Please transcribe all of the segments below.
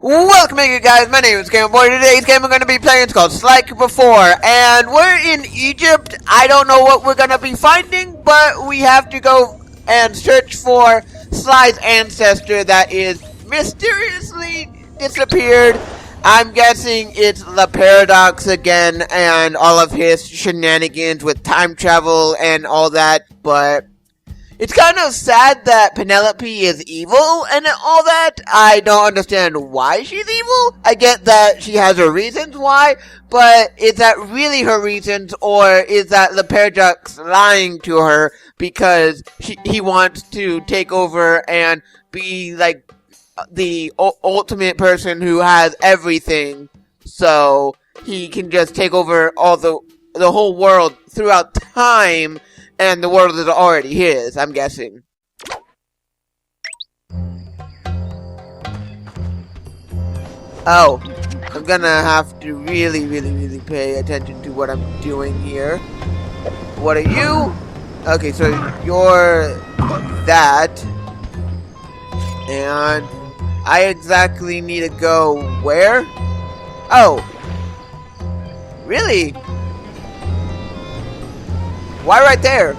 Welcome you guys, my name is GamerBoy. Today's game we're going to be playing is called Like Before, and we're in Egypt. I don't know what we're going to be finding, but we have to go and search for Sly's ancestor that is mysteriously disappeared. I'm guessing it's the Paradox again and all of his shenanigans with time travel and all that, but it's kind of sad that Penelope is evil and all that. I don't understand why she's evil. I get that she has her reasons why, but is that really her reasons, or is that the Paradox lying to her because he wants to take over and be like the ultimate person who has everything, so he can just take over all the whole world throughout time? And the world is already his, I'm guessing. Oh, I'm gonna have to really pay attention to what I'm doing here. What are you? Okay, so you're that. And I exactly need to go where? Oh. Really? Why right there?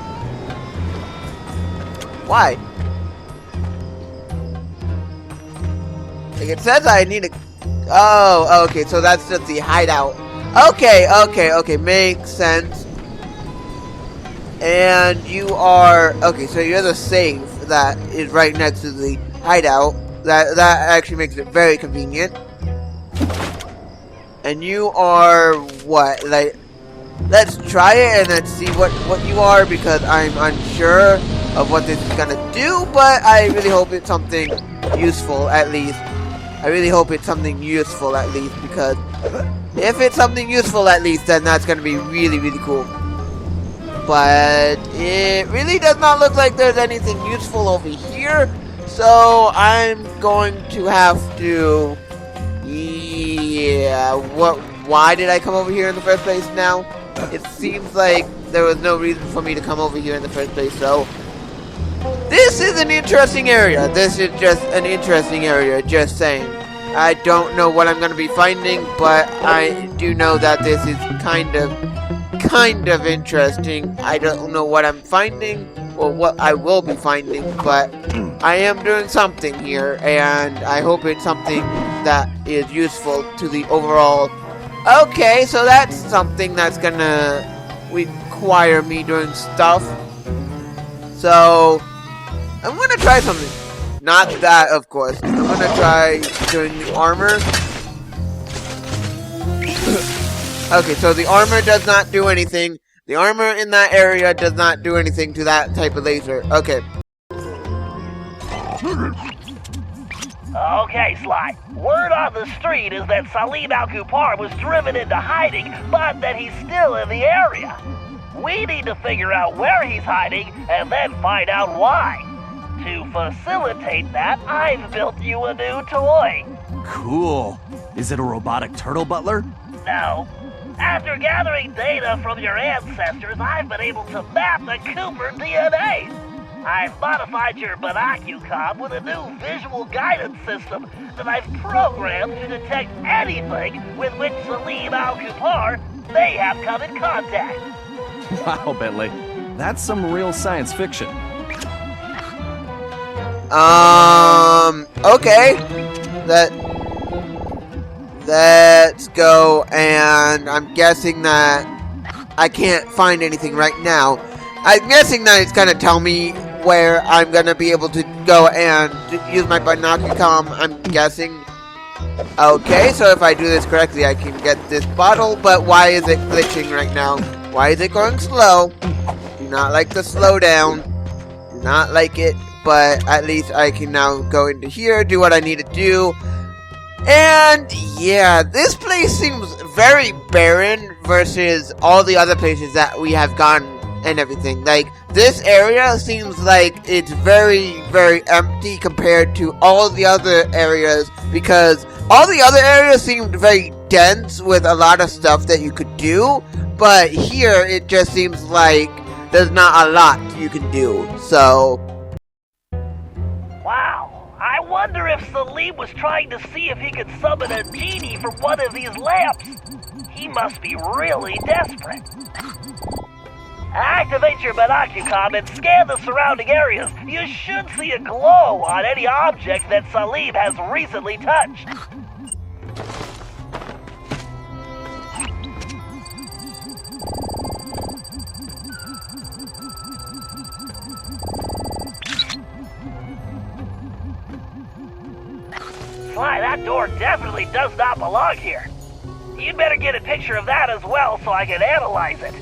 Why? Like it says I need to... Oh, okay, so that's just the hideout. Okay, makes sense. And you are... Okay, so you're the safe that is right next to the hideout. That actually makes it very convenient. And you are... what? Like... Let's try it and let's see what you are, because I'm unsure of what this is gonna do, but I really hope it's something useful at least. I really hope it's something useful at least, because if it's something useful at least, then that's gonna be really cool. But it really does not look like there's anything useful over here, so I'm going to have to... Yeah, why did I come over here in the first place now? It seems like there was no reason for me to come over here in the first place, so... This is an interesting area. This is just an interesting area, just saying. I don't know what I'm going to be finding, but I do know that this is kind of interesting. I don't know what I'm finding, or what I will be finding, but I am doing something here, and I hope it's something that is useful to the overall... Okay, so that's something that's gonna require me doing stuff. So, I'm gonna try something. Not that, of course. I'm gonna try doing the armor. Okay, so the armor does not do anything. The armor in that area does not do anything to that type of laser. Okay. Okay, Sly. Word on the street is that Salim Al-Kupar was driven into hiding, but that he's still in the area. We need to figure out where he's hiding and then find out why. To facilitate that, I've built you a new toy. Cool. Is it a robotic turtle butler? No. After gathering data from your ancestors, I've been able to map the Cooper DNA. I've modified your binocucom with a new visual guidance system that I've programmed to detect anything with which Salim Al-Kupar may have come in contact. Wow, Bentley. That's some real science fiction. Okay. Let's go, and I'm guessing that I can't find anything right now. I'm guessing that it's gonna tell me where I'm gonna be able to go and use my binocucom, I'm guessing. Okay, so if I do this correctly, I can get this bottle, but why is it glitching right now? Why is it going slow? Do not like the slowdown. Do not like it, but at least I can now go into here, do what I need to do. And yeah, this place seems very barren versus all the other places that we have gone and everything. Like, this area seems like it's very empty compared to all the other areas, because all the other areas seemed very dense with a lot of stuff that you could do, but here it just seems like there's not a lot you can do. So Wow, I wonder if Salim was trying to see if he could summon a genie from one of these lamps. He must be really desperate. Activate your binocular and scan the surrounding areas. You should see a glow on any object that Salim has recently touched. Sly, that door definitely does not belong here. You'd better get a picture of that as well so I can analyze it.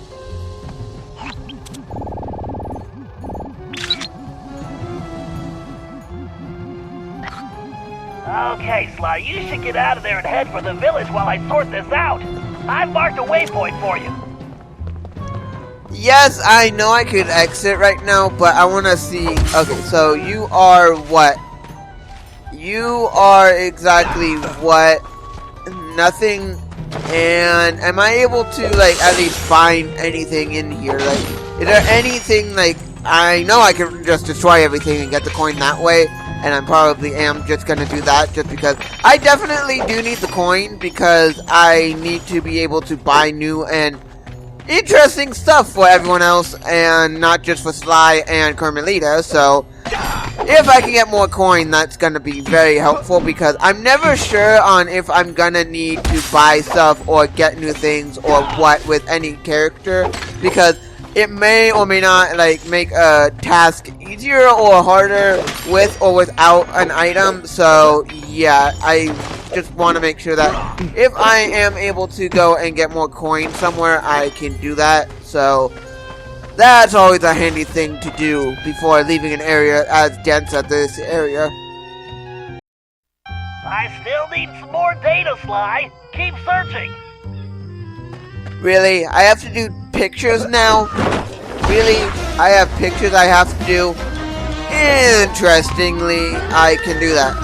Okay, Sly, you should get out of there and head for the village while I sort this out. I've marked a waypoint for you. Yes, I know I could exit right now, but I want to see... Okay, so you are what? You are exactly what? Nothing. And am I able to, like, at least find anything in here? Like, is there anything, like... I know I can just destroy everything and get the coin that way. And I probably am just going to do that just because I definitely do need the coin because I need to be able to buy new and interesting stuff for everyone else and not just for Sly and Carmelita. So if I can get more coin, that's going to be very helpful because I'm never sure on if I'm going to need to buy stuff or get new things or what with any character because it may or may not like make a task easier or harder with or without an item. So yeah, I just want to make sure that if I am able to go and get more coin somewhere, I can do that. So that's always a handy thing to do before leaving an area as dense as this area. I still need some more data, Sly. Keep searching. Really? I have to do pictures now? Really? I have pictures I have to do? Interestingly, I can do that.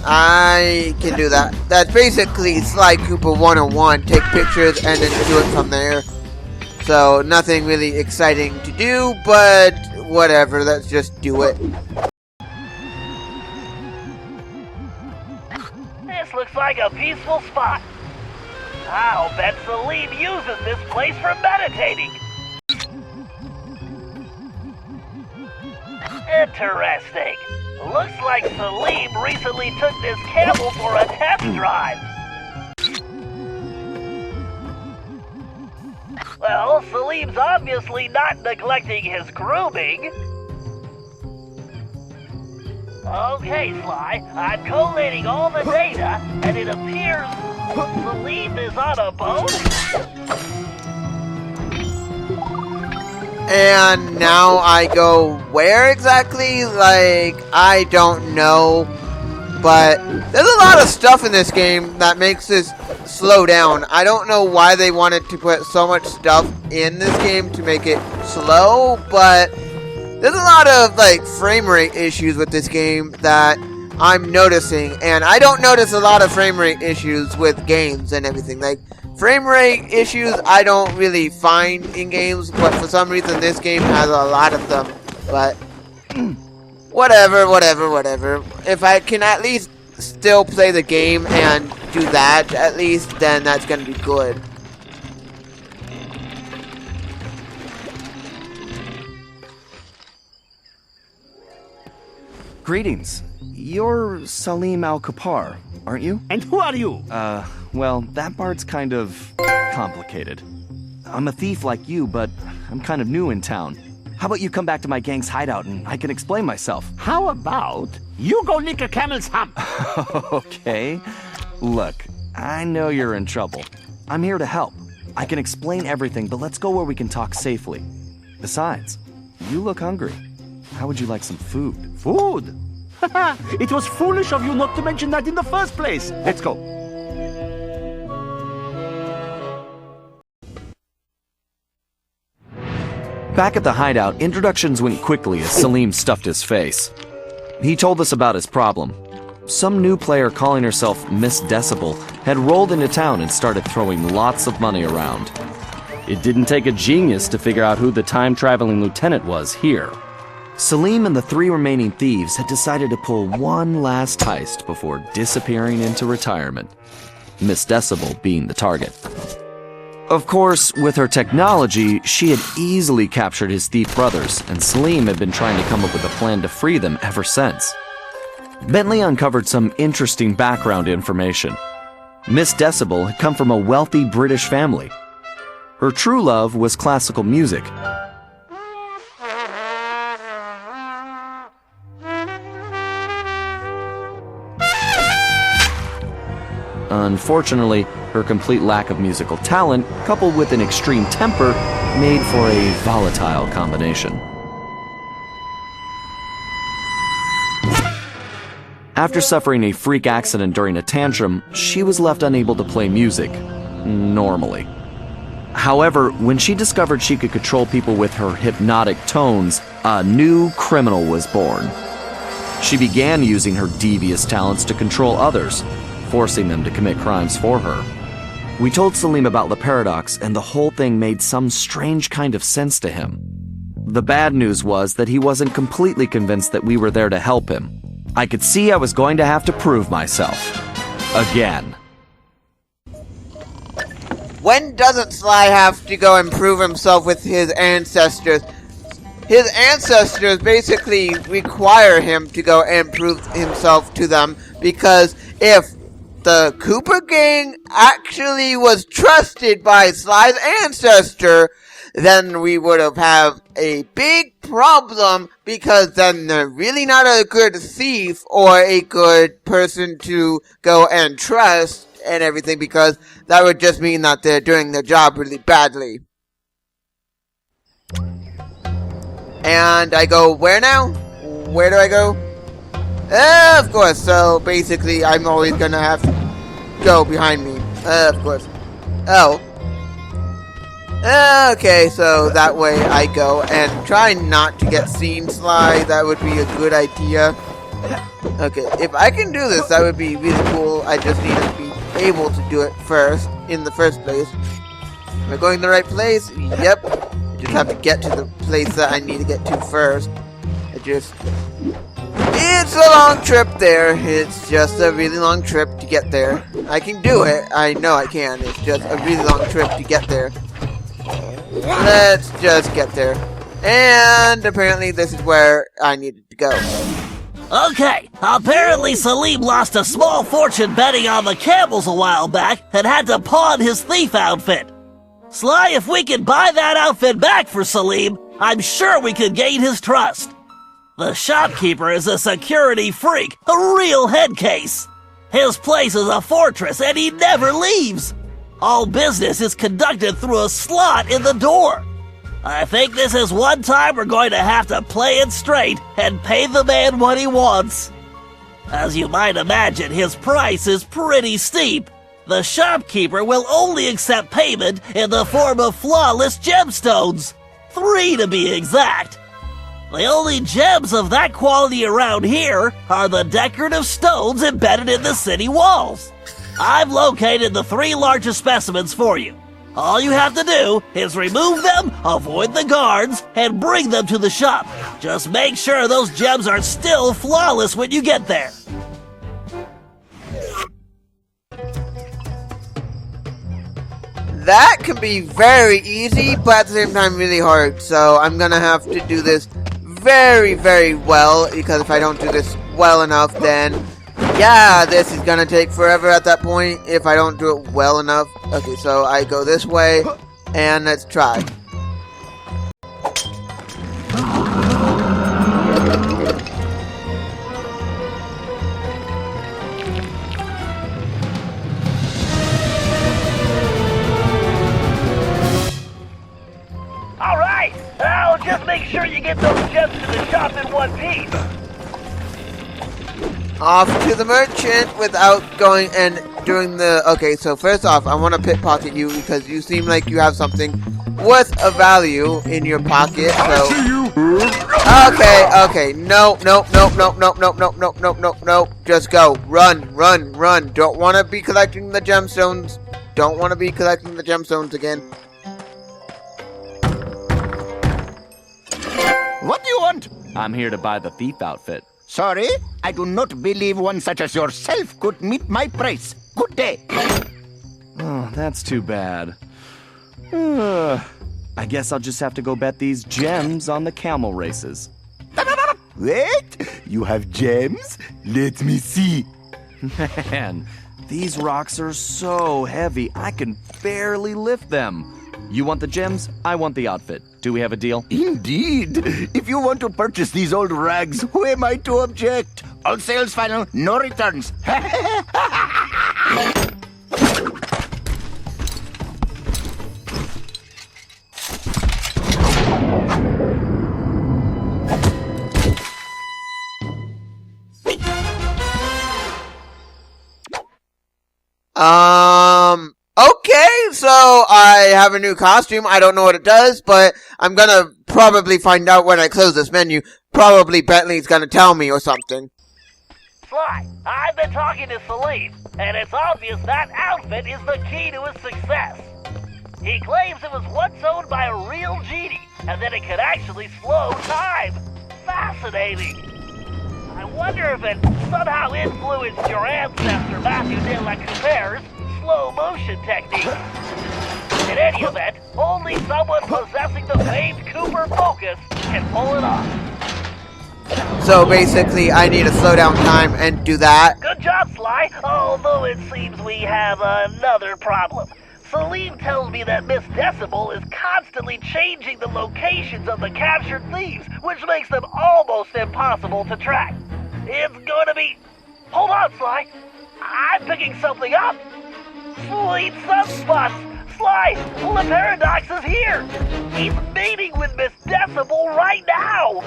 I can do that. That's basically Sly Cooper 101. Take pictures and then do it from there. So, nothing really exciting to do, but whatever. Let's just do it. This looks like a peaceful spot. I'll bet Salim uses this place for meditating. Interesting. Looks like Salim recently took this camel for a test drive. Well, Salim's obviously not neglecting his grooming. Okay, Sly, I'm collating all the data, and it appears Salim is on a boat? And now I go where exactly? Like, I don't know. But there's a lot of stuff in this game that makes this slow down. I don't know why they wanted to put so much stuff in this game to make it slow, but there's a lot of, like, frame rate issues with this game that I'm noticing. And I don't notice a lot of frame rate issues with games and everything. Like, frame rate issues I don't really find in games, but for some reason this game has a lot of them. But whatever. If I can at least still play the game and do that, at least, then that's gonna be good. Greetings. You're Salim Al-Kapar, aren't you? And who are you? Well, that part's kind of complicated. I'm a thief like you, but I'm kind of new in town. How about you come back to my gang's hideout and I can explain myself? How about you go lick a camel's hump? Okay. Look, I know you're in trouble. I'm here to help. I can explain everything, but let's go where we can talk safely. Besides, you look hungry. How would you like some food? Food? It was foolish of you not to mention that in the first place. Let's go. Back at the hideout, introductions went quickly as Salim stuffed his face. He told us about his problem. Some new player calling herself Miss Decibel had rolled into town and started throwing lots of money around. It didn't take a genius to figure out who the time-traveling lieutenant was here. Salim and the 3 remaining thieves had decided to pull one last heist before disappearing into retirement, Miss Decibel being the target. Of course, with her technology, she had easily captured his thief brothers, and Salim had been trying to come up with a plan to free them ever since. Bentley uncovered some interesting background information. Miss Decibel had come from a wealthy British family. Her true love was classical music. Unfortunately, her complete lack of musical talent, coupled with an extreme temper, made for a volatile combination. After suffering a freak accident during a tantrum, she was left unable to play music normally. However, when she discovered she could control people with her hypnotic tones, a new criminal was born. She began using her devious talents to control others, forcing them to commit crimes for her. We told Salim about the paradox, and the whole thing made some strange kind of sense to him. The bad news was that he wasn't completely convinced that we were there to help him. I could see I was going to have to prove myself. Again. When doesn't Sly have to go and prove himself with his ancestors? His ancestors basically require him to go and prove himself to them, because if the Cooper gang actually was trusted by Sly's ancestor, then we would have had a big problem, because then they're really not a good thief or a good person to go and trust and everything, because that would just mean that they're doing their job really badly. And I go where now? Where do I go? Of course, so basically I'm always gonna have to go behind me. Of course. Oh. Okay, so that way I go, and try not to get seen, Sly. That would be a good idea. Okay, if I can do this, that would be really cool. I just need to be able to do it first, in the first place. Am I going the right place? Yep. I just have to get to the place that I need to get to first. It's a long trip there. It's just a really long trip to get there. I can do it. I know I can. It's just a really long trip to get there. Let's just get there. And apparently this is where I needed to go. Okay, apparently Salim lost a small fortune betting on the camels a while back and had to pawn his thief outfit. Sly, if we can buy that outfit back for Salim, I'm sure we could gain his trust. The shopkeeper is a security freak, a real head case. His place is a fortress and he never leaves. All business is conducted through a slot in the door. I think this is one time we're going to have to play it straight and pay the man what he wants. As you might imagine, his price is pretty steep. The shopkeeper will only accept payment in the form of flawless gemstones. 3 to be exact. The only gems of that quality around here are the decorative stones embedded in the city walls. I've located the 3 largest specimens for you. All you have to do is remove them, avoid the guards, and bring them to the shop. Just make sure those gems are still flawless when you get there. That can be very easy, but at the same time really hard. So I'm gonna have to do this very, very well, because if I don't do this well enough, then yeah, this is gonna take forever at that point if I don't do it well enough. Okay, so I go this way, and let's try. Alright, now just make sure you get those gems to the shop in one piece. Off to the merchant without going and doing the... Okay, so first off, I want to pickpocket you because you seem like you have something worth a value in your pocket, so... Okay, no, just go. Run. Don't want to be collecting the gemstones. Don't want to be collecting the gemstones again. What do you want? I'm here to buy the thief outfit. Sorry, I do not believe one such as yourself could meet my price. Good day. Oh, that's too bad. I guess I'll just have to go bet these gems on the camel races. Wait, you have gems? Let me see. Man, these rocks are so heavy, I can barely lift them. You want the gems? I want the outfit. Do we have a deal? Indeed. If you want to purchase these old rags, who am I to object? All sales final, no returns. Okay, so I have a new costume. I don't know what it does, but I'm gonna probably find out when I close this menu. Probably Bentley's gonna tell me or something. Sly, I've been talking to Salim, and it's obvious that outfit is the key to his success. He claims it was once owned by a real genie, and that it could actually slow time. Fascinating. I wonder if it somehow influenced your ancestor Matthew de la Coupeur's slow motion technique. In any event, only someone possessing the famed Cooper focus can pull it off. So basically, I need to slow down time and do that. Good job, Sly, although it seems we have another problem. Salim tells me that Miss Decibel is constantly changing the locations of the captured thieves, which makes them almost impossible to track. It's going to be... Hold on, Sly. I'm picking something up. Sweet sunspots. Sly, the paradox is here. He's meeting with Miss Decibel right now.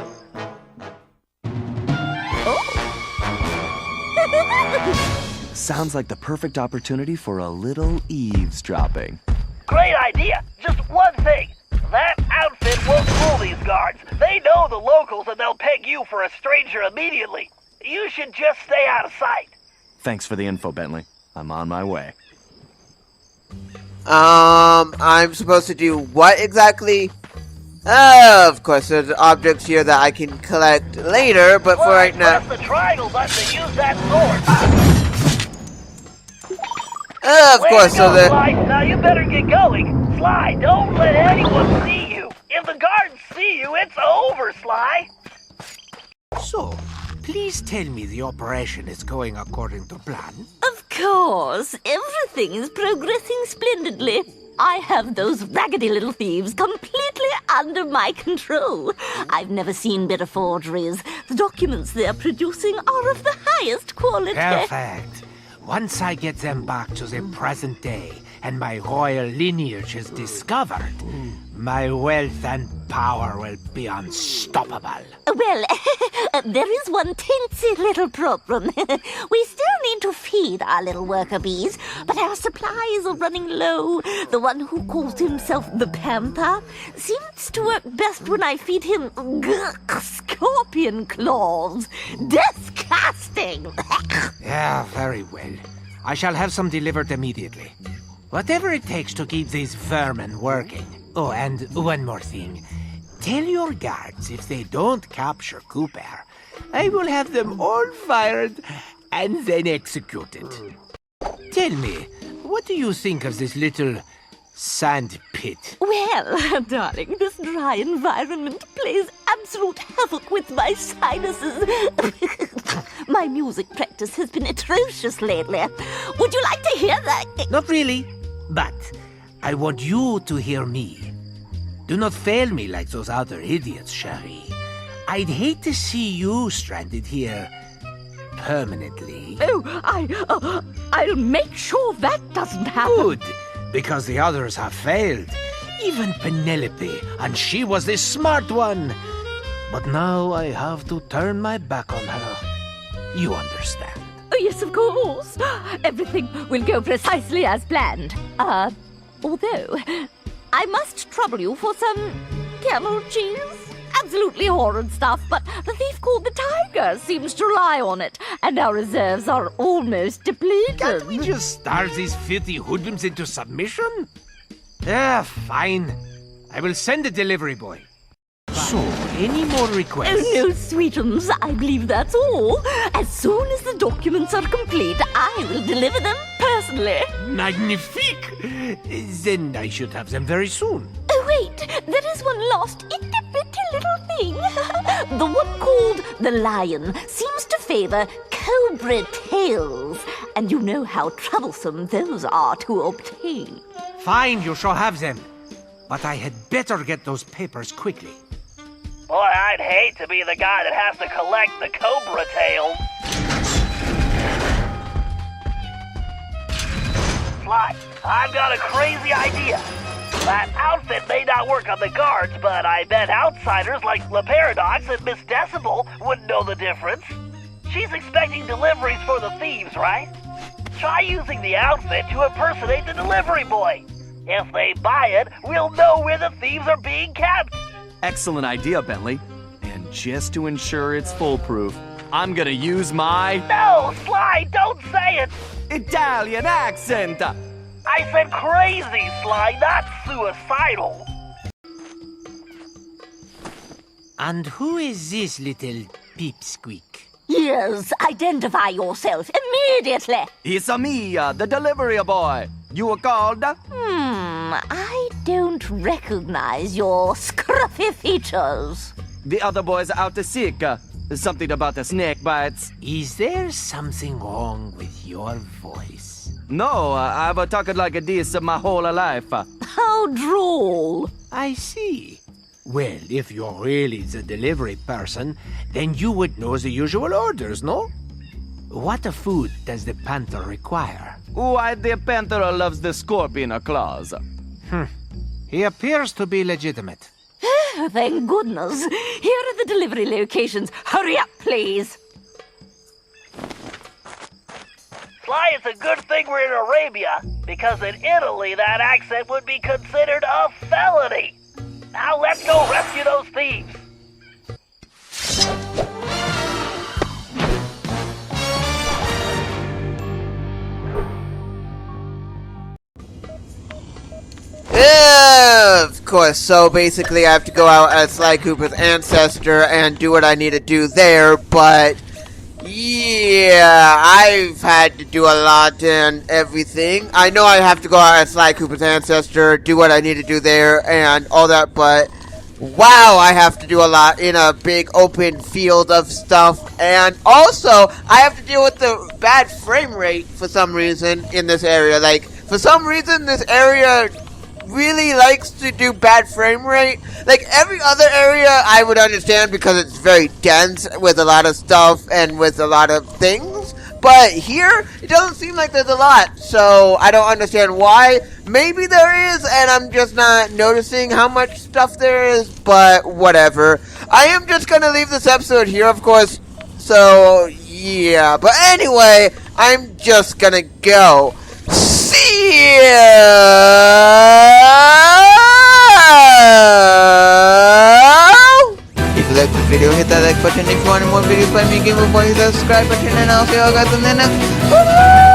Sounds like the perfect opportunity for a little eavesdropping. Great idea. Just one thing. That outfit won't fool these guards. They know the locals and they'll peg you for a stranger immediately. You should just stay out of sight. Thanks for the info, Bentley. I'm on my way. I'm supposed to do what exactly? Of course, there's objects here that I can collect later, but for right now... Press the triangle button to use that sword. Of course, so the... Sly. Now you better get going. Sly, don't let anyone see you. If the guards see you, it's over, Sly. So, please tell me the operation is going according to plan. Of course, everything is progressing splendidly. I have those raggedy little thieves completely under my control. I've never seen better forgeries. The documents they're producing are of the highest quality. Perfect. Once I get them back to the present day and my royal lineage is discovered, my wealth and power will be unstoppable. Well, there is one teensy little problem. We still need to feed our little worker bees, but our supplies are running low. The one who calls himself the Panther seems to work best when I feed him scorpion claws. Disgusting! Yeah, very well. I shall have some delivered immediately. Whatever it takes to keep these vermin working. Oh, and one more thing. Tell your guards if they don't capture Cooper, I will have them all fired and then executed. Tell me, what do you think of this little sand pit? Well, darling, this dry environment plays absolute havoc with my sinuses. My music practice has been atrocious lately. Would you like to hear that? Not really, but I want you to hear me. Do not fail me like those other idiots, Cherie. I'd hate to see you stranded here permanently. Oh, I'll make sure that doesn't happen. Good, because the others have failed. Even Penelope, and she was the smart one. But now I have to turn my back on her. You understand. Oh, yes, of course. Everything will go precisely as planned. Although, I must trouble you for some camel cheese. Absolutely horrid stuff, but the thief called the Tiger seems to rely on it, and our reserves are almost depleted. Can't we just starve these filthy hoodlums into submission? Yeah, fine. I will send a delivery boy. So, any more requests? Oh, no, sweetums. I believe that's all. As soon as the documents are complete, I will deliver them personally. Magnifique! Then I should have them very soon. Oh, wait. There is one last itty-bitty little thing. The one called the Lion seems to favor cobra tails. And you know how troublesome those are to obtain. Fine, you shall have them. But I had better get those papers quickly. Boy, I'd hate to be the guy that has to collect the cobra tails. Sly, I've got a crazy idea. That outfit may not work on the guards, but I bet outsiders like La Paradox and Miss Decibel wouldn't know the difference. She's expecting deliveries for the thieves, right? Try using the outfit to impersonate the delivery boy. If they buy it, we'll know where the thieves are being kept. Excellent idea, Bentley. And just to ensure it's foolproof, I'm gonna use my No, Sly, don't say it. Italian accent! I said crazy, Sly, not suicidal. And who is this little peepsqueak? Yes, identify yourself immediately. It's me, the delivery boy. You were called? I don't recognize your scruffy features. The other boys are out to seek. Something about the snake bites. Is there something wrong with your voice? No, I've talked like this my whole life. How droll. I see. Well, if you're really the delivery person, then you would know the usual orders, no? What food does the panther require? Why, the panther loves the scorpion claws. He appears to be legitimate. Thank goodness. Here are the delivery locations. Hurry up, please. Sly, it's a good thing we're in Arabia, because in Italy that accent would be considered a felony. Now let's go rescue those thieves. Of course, so basically I have to go out as Sly Cooper's ancestor and do what I need to do there, but yeah, I've had to do a lot and everything. I know I have to go out as Sly Cooper's ancestor, do what I need to do there and all that, but wow, I have to do a lot in a big open field of stuff, and also I have to deal with the bad frame rate for some reason in this area. Like, for some reason this area really likes to do bad frame rate. Like, every other area I would understand because it's very dense with a lot of stuff and with a lot of things, but here it doesn't seem like there's a lot, so I don't understand why. Maybe there is and I'm just not noticing how much stuff there is, but whatever. I am just gonna leave this episode here, of course, so yeah, but anyway, I'm just gonna go. See ya! If you like this video, hit that like button. If you want more videos by me, GamerBoy, hit that subscribe button, and I'll see you all guys in the next one.